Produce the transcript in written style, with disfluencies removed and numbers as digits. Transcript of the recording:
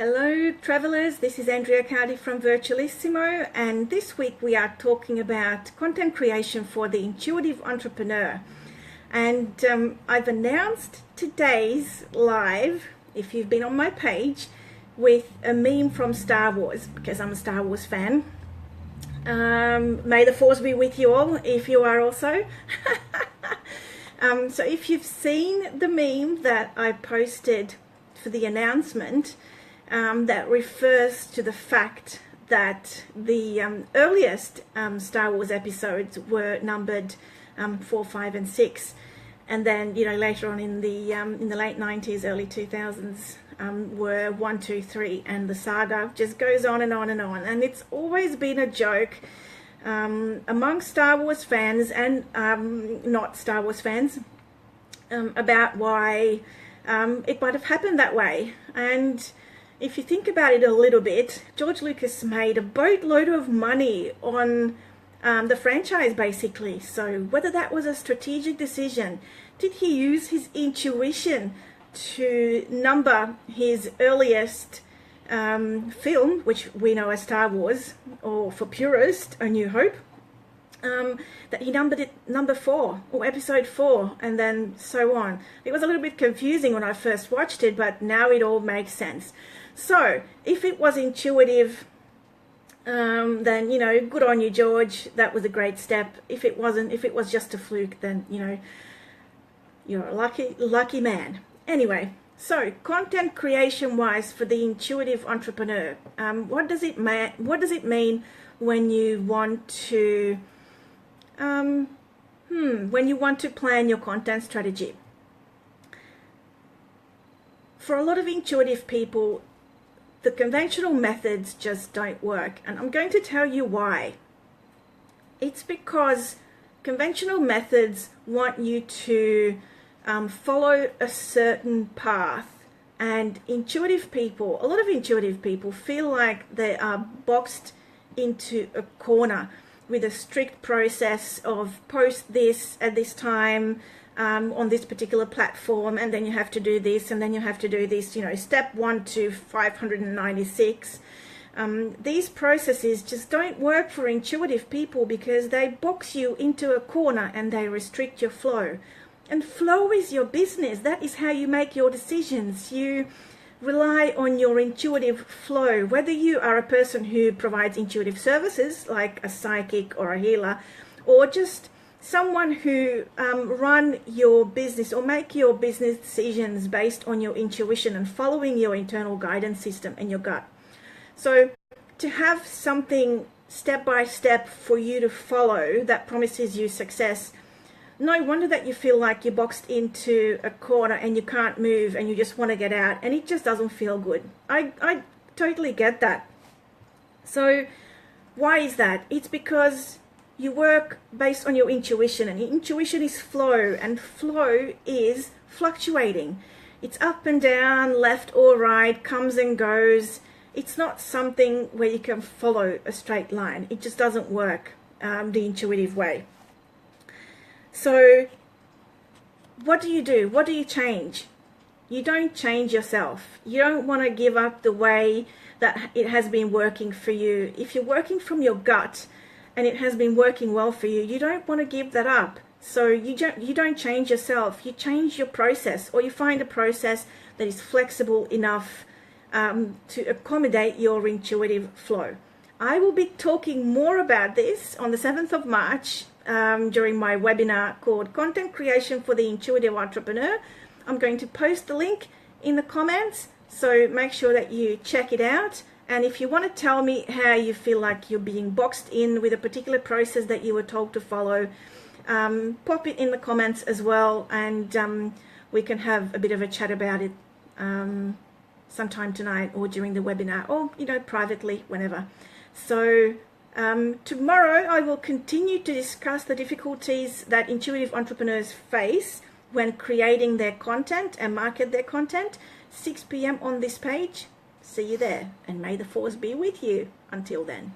Hello travellers, this is Andrea Cardi from Virtualissimo, and this week we are talking about content creation for the intuitive entrepreneur. And I've announced today's live, if you've been on my page, with a meme from Star Wars, because I'm a Star Wars fan. May the force be with you all, if you are also. So if you've seen the meme that I posted for the announcement, that refers to the fact that the earliest Star Wars episodes were numbered 4, 5, and 6, and then later on in the late 90s, early 2000s were 1, 2, 3, and the saga just goes on and on and on. And it's always been a joke among Star Wars fans and not Star Wars fans about why it might have happened that way. And if you think about it a little bit, George Lucas made a boatload of money on the franchise, basically. So whether that was a strategic decision, did he use his intuition to number his earliest film, which we know as Star Wars, or for purists, A New Hope, that he numbered it number 4 or episode 4, and then so on. It was a little bit confusing when I first watched it, but now it all makes sense. So if it was intuitive, then good on you, George. That was a great step. If it wasn't, if it was just a fluke, then you're a lucky man. Anyway, so content creation wise for the intuitive entrepreneur, what does it mean when you want to plan your content strategy? For a lot of intuitive people, the conventional methods just don't work, and I'm going to tell you why. It's because conventional methods want you to follow a certain path, and a lot of intuitive people feel like they are boxed into a corner with a strict process of post this at this time, on this particular platform, and then you have to do this, and then you have to do this, step 1 to 596. These processes just don't work for intuitive people because they box you into a corner and they restrict your flow. And flow is your business. That is how you make your decisions. You rely on your intuitive flow, whether you are a person who provides intuitive services like a psychic or a healer, or just someone who run your business or make your business decisions based on your intuition and following your internal guidance system and your gut. So to have something step by step for you to follow that promises you success, no wonder that you feel like you're boxed into a corner and you can't move and you just want to get out, and it just doesn't feel good. I totally get that. So why is that? It's because you work based on your intuition, and intuition is flow, and flow is fluctuating. It's up and down, left or right, comes and goes. It's not something where you can follow a straight line. It just doesn't work the intuitive way. So what do you do? What do you change? You don't change yourself. You don't want to give up the way that it has been working for you. If you're working from your gut and it has been working well for you, you don't want to give that up. So you don't change yourself. You change your process, or you find a process that is flexible enough to accommodate your intuitive flow. I will be talking more about this on the 7th of March during my webinar called Content Creation for the Intuitive Entrepreneur. I'm going to post the link in the comments, so make sure that you check it out. And if you want to tell me how you feel like you're being boxed in with a particular process that you were told to follow, pop it in the comments as well, and we can have a bit of a chat about it sometime tonight or during the webinar, or privately, whenever. So tomorrow I will continue to discuss the difficulties that intuitive entrepreneurs face when creating their content and market their content. 6 p.m. on this page. See you there, and may the force be with you until then.